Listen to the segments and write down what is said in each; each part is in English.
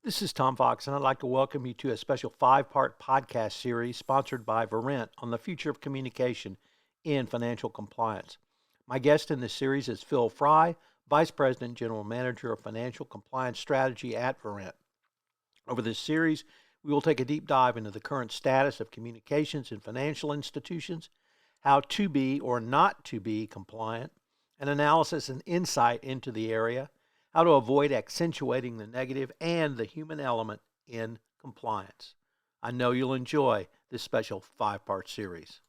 This is Tom Fox, and I'd like to welcome you to a special five-part podcast series sponsored by Verint on the future of communication in financial compliance. My guest in this series is Phil Fry, Vice President, General Manager of Financial Compliance Strategy at Verint. Over this series, we will take a deep dive into the current status of communications in financial institutions, how to be or not to be compliant, an analysis and insight into the area, how to avoid accentuating the negative, and the human element in compliance. I know you'll enjoy this special five-part series.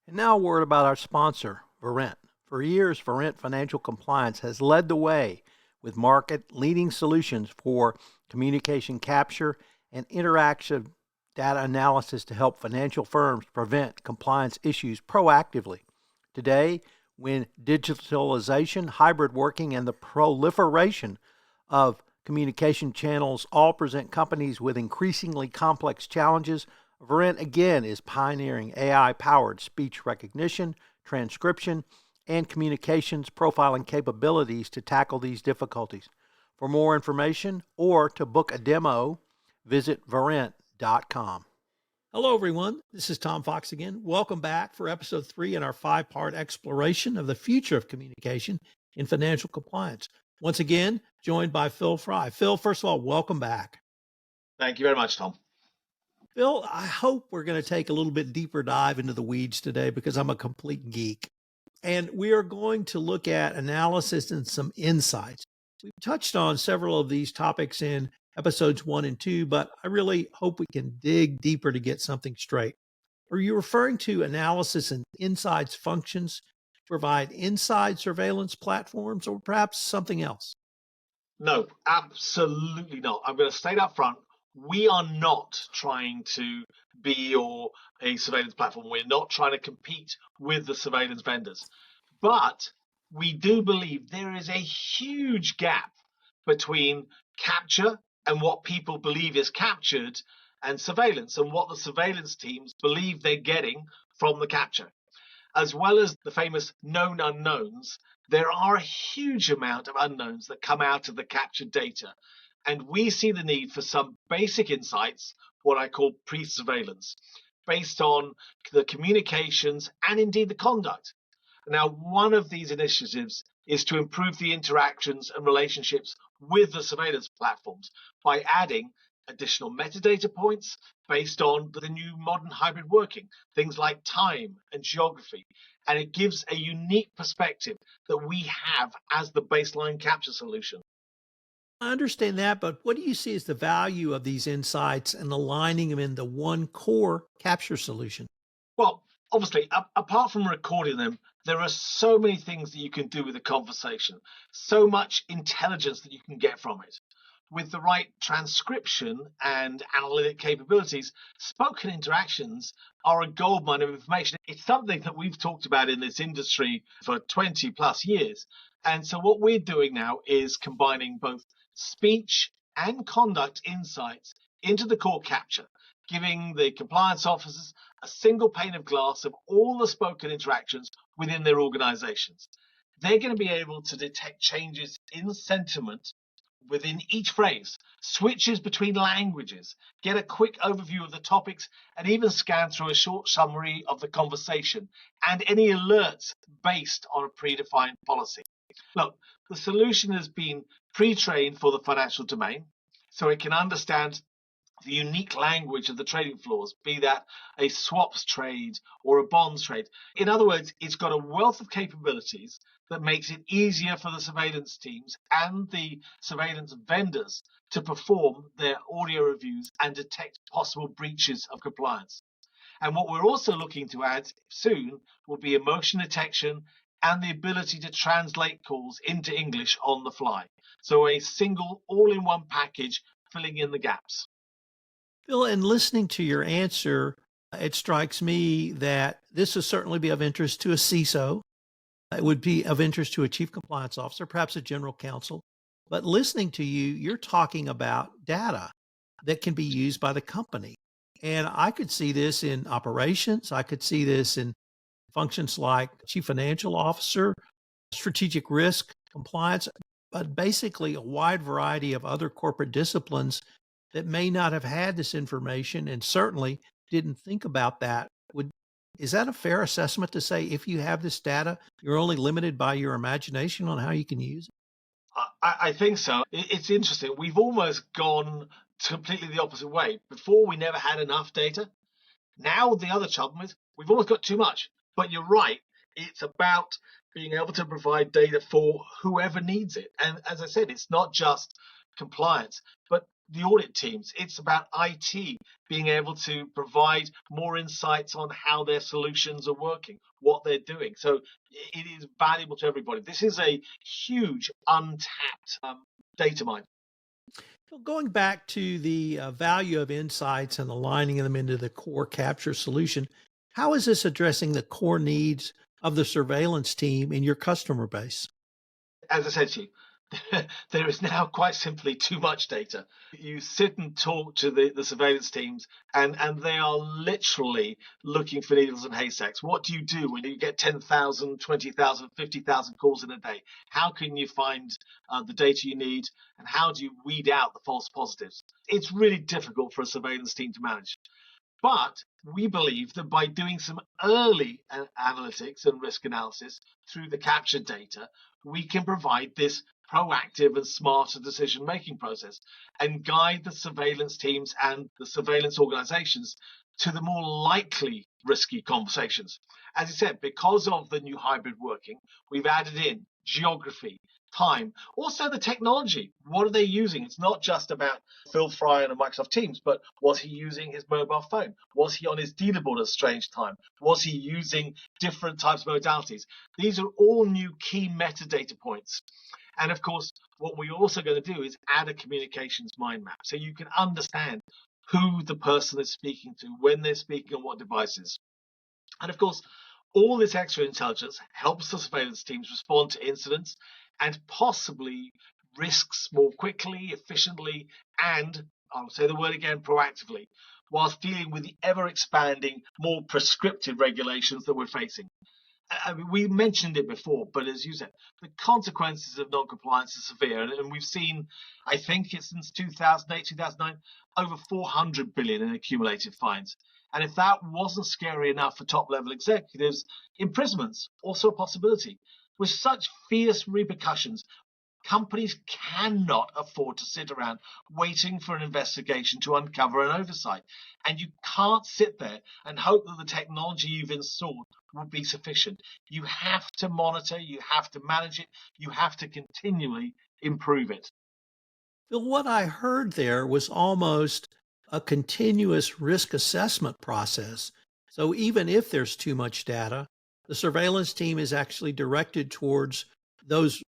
And now a word about our sponsor, Verint. For years, Verint Financial Compliance has led the way with market-leading solutions for communication capture and interactive data analysis to help financial firms prevent compliance issues proactively. Today, when digitalization, hybrid working, and the proliferation of communication channels all present companies with increasingly complex challenges, Verint again is pioneering AI-powered speech recognition, transcription, and communications profiling capabilities to tackle these difficulties. For more information or to book a demo, visit verint.com. Hello, everyone. This is Tom Fox again. Welcome back for episode 3 in our 5-part exploration of the future of communication in financial compliance. Once again, joined by Phil Fry. Phil, first of all, welcome back. Thank you very much, Tom. Phil, I hope we're going to take a little bit deeper dive into the weeds today because I'm a complete geek. And we are going to look at analysis and some insights. We've touched on several of these topics in episodes 1 and 2, but I really hope we can dig deeper to get something straight. Are you referring to analysis and insights functions to provide inside surveillance platforms or perhaps something else? No, absolutely not. I'm going to state up front, we are not trying to be a surveillance platform. We're not trying to compete with the surveillance vendors. But we do believe there is a huge gap between capture and what people believe is captured and surveillance and what the surveillance teams believe they're getting from the capture. As well as the famous known unknowns, there are a huge amount of unknowns that come out of the captured data. And we see the need for some basic insights, what I call pre-surveillance, based on the communications and indeed the conduct. Now, one of these initiatives is to improve the interactions and relationships with the surveillance platforms by adding additional metadata points based on the new modern hybrid working, things like time and geography. And it gives a unique perspective that we have as the baseline capture solution. I understand that, but what do you see as the value of these insights and aligning them into one core capture solution? Well, obviously, apart from recording them, there are so many things that you can do with a conversation, so much intelligence that you can get from it. With the right transcription and analytic capabilities, spoken interactions are a goldmine of information. It's something that we've talked about in this industry for 20 plus years. And so what we're doing now is combining both speech and conduct insights into the core capture, giving the compliance officers a single pane of glass of all the spoken interactions within their organizations. They're going to be able to detect changes in sentiment within each phrase, switches between languages, get a quick overview of the topics, and even scan through a short summary of the conversation and any alerts based on a predefined policy. Look, the solution has been pre-trained for the financial domain, so it can understand the unique language of the trading floors, be that a swaps trade or a bonds trade. In other words, it's got a wealth of capabilities that makes it easier for the surveillance teams and the surveillance vendors to perform their audio reviews and detect possible breaches of compliance. And what we're also looking to add soon will be emotion detection and the ability to translate calls into English on the fly. So a single all-in-one package filling in the gaps. Phil, in listening to your answer, it strikes me that this will certainly be of interest to a CISO. It would be of interest to a chief compliance officer, perhaps a general counsel. But listening to you, you're talking about data that can be used by the company. And I could see this in operations. I could see this in functions like chief financial officer, strategic risk, compliance, but basically a wide variety of other corporate disciplines that may not have had this information and certainly didn't think about that. Is that a fair assessment to say if you have this data, you're only limited by your imagination on how you can use it? I think so. It's interesting. We've almost gone completely the opposite way. Before, we never had enough data. Now, the other problem is we've almost got too much. But you're right. It's about being able to provide data for whoever needs it. And as I said, it's not just compliance, but the audit teams. It's about IT being able to provide more insights on how their solutions are working, what they're doing. So it is valuable to everybody. This is a huge untapped data mine. So going back to the value of insights and aligning them into the core capture solution, how is this addressing the core needs of the surveillance team in your customer base? As I said to you, there is now quite simply too much data. You sit and talk to the surveillance teams, and they are literally looking for needles and haystacks. What do you do when you get 10,000, 20,000, 50,000 calls in a day? How can you find the data you need, and how do you weed out the false positives? It's really difficult for a surveillance team to manage. But we believe that by doing some early analytics and risk analysis through the captured data, we can provide this proactive and smarter decision making process and guide the surveillance teams and the surveillance organizations to the more likely risky conversations. As I said, because of the new hybrid working, we've added in geography, time, also the technology. What are they using? It's not just about Phil Fry on a Microsoft Teams, but was he using his mobile phone? Was he on his dealer board at a strange time? Was he using different types of modalities? These are all new key metadata points. And of course, what we're also going to do is add a communications mind map so you can understand who the person is speaking to, when they're speaking on what devices. And of course, all this extra intelligence helps the surveillance teams respond to incidents and possibly risks more quickly, efficiently, and I'll say the word again, proactively, whilst dealing with the ever expanding, more prescriptive regulations that we're facing. I mean, we mentioned it before, but as you said, the consequences of non-compliance are severe, and we've seen, I think it's since 2008, 2009, over 400 billion in accumulated fines. And if that wasn't scary enough for top-level executives, imprisonment's also a possibility. With such fierce repercussions, companies cannot afford to sit around waiting for an investigation to uncover an oversight. And you can't sit there and hope that the technology you've installed will be sufficient. You have to monitor, you have to manage it, you have to continually improve it. Phil, what I heard there was almost a continuous risk assessment process. So even if there's too much data, the surveillance team is actually directed towards those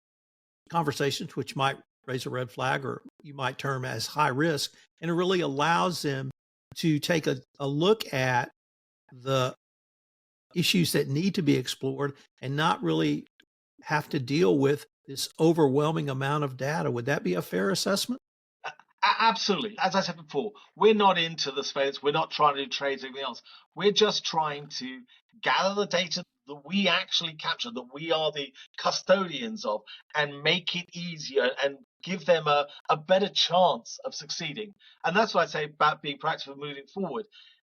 conversations which might raise a red flag or you might term as high risk. And it really allows them to take a look at the issues that need to be explored and not really have to deal with this overwhelming amount of data. Would that be a fair assessment? Absolutely. As I said before, we're not into the space. We're not trying to do trades or anything else. We're just trying to gather the data that we actually capture, that we are the custodians of, and make it easier and give them a better chance of succeeding. And that's what I say about being proactive and moving forward.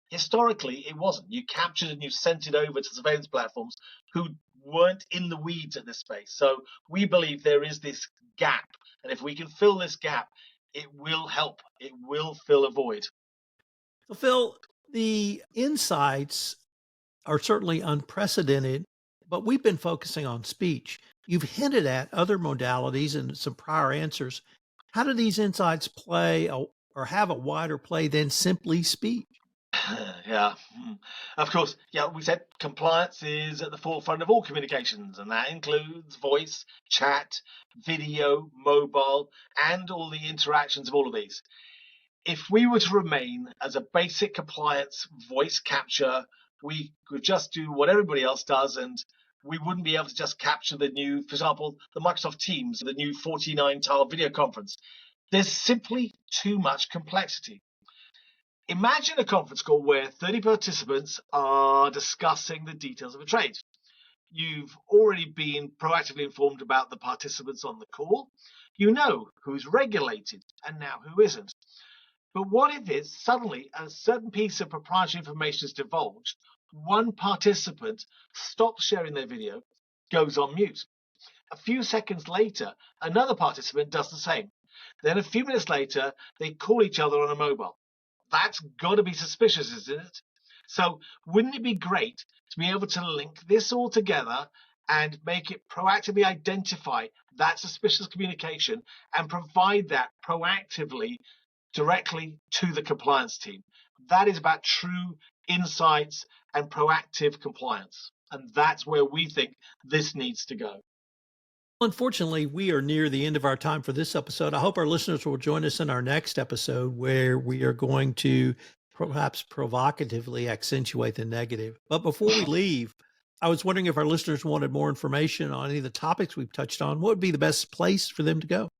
Historically, it wasn't. You captured and you sent it over to surveillance platforms who weren't in the weeds at this space. So we believe there is this gap. And if we can fill this gap, it will help. It will fill a void. So, Phil, the insights are certainly unprecedented, but we've been focusing on speech. You've hinted at other modalities in some prior answers. How do these insights or have a wider play than simply speech? Yeah, of course. Yeah, we said compliance is at the forefront of all communications, and that includes voice, chat, video, mobile, and all the interactions of all of these. If we were to remain as a basic compliance voice capture, we could just do what everybody else does, and we wouldn't be able to just capture the new, for example, the Microsoft Teams, the new 49 tile video conference. There's simply too much complexity. Imagine a conference call where 30 participants are discussing the details of a trade. You've already been proactively informed about the participants on the call. You know who's regulated and now who isn't. But what if it's suddenly a certain piece of proprietary information is divulged, one participant stops sharing their video, goes on mute. A few seconds later, another participant does the same. Then a few minutes later, they call each other on a mobile. That's got to be suspicious, isn't it? So wouldn't it be great to be able to link this all together and make it proactively identify that suspicious communication and provide that proactively directly to the compliance team? That is about true insights and proactive compliance. And that's where we think this needs to go. Unfortunately, we are near the end of our time for this episode. I hope our listeners will join us in our next episode where we are going to perhaps provocatively accentuate the negative. But before we leave, I was wondering if our listeners wanted more information on any of the topics we've touched on, what would be the best place for them to go?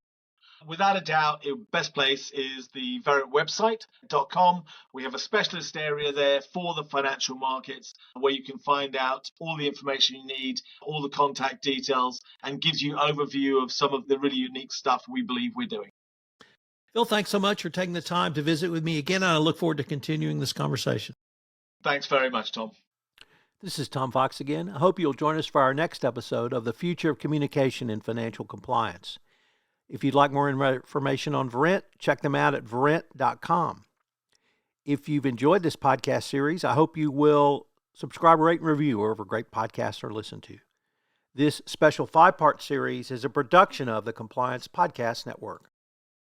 Without a doubt, the best place is the Verint website.com. We have a specialist area there for the financial markets where you can find out all the information you need, all the contact details, and gives you overview of some of the really unique stuff we believe we're doing. Phil, thanks so much for taking the time to visit with me again, and I look forward to continuing this conversation. Thanks very much, Tom. This is Tom Fox again. I hope you'll join us for our next episode of the Future of Communication in Financial Compliance. If you'd like more information on Verint, check them out at verint.com. If you've enjoyed this podcast series, I hope you will subscribe, rate, and review wherever great podcasts are listened to. This special 5-part series is a production of the Compliance Podcast Network.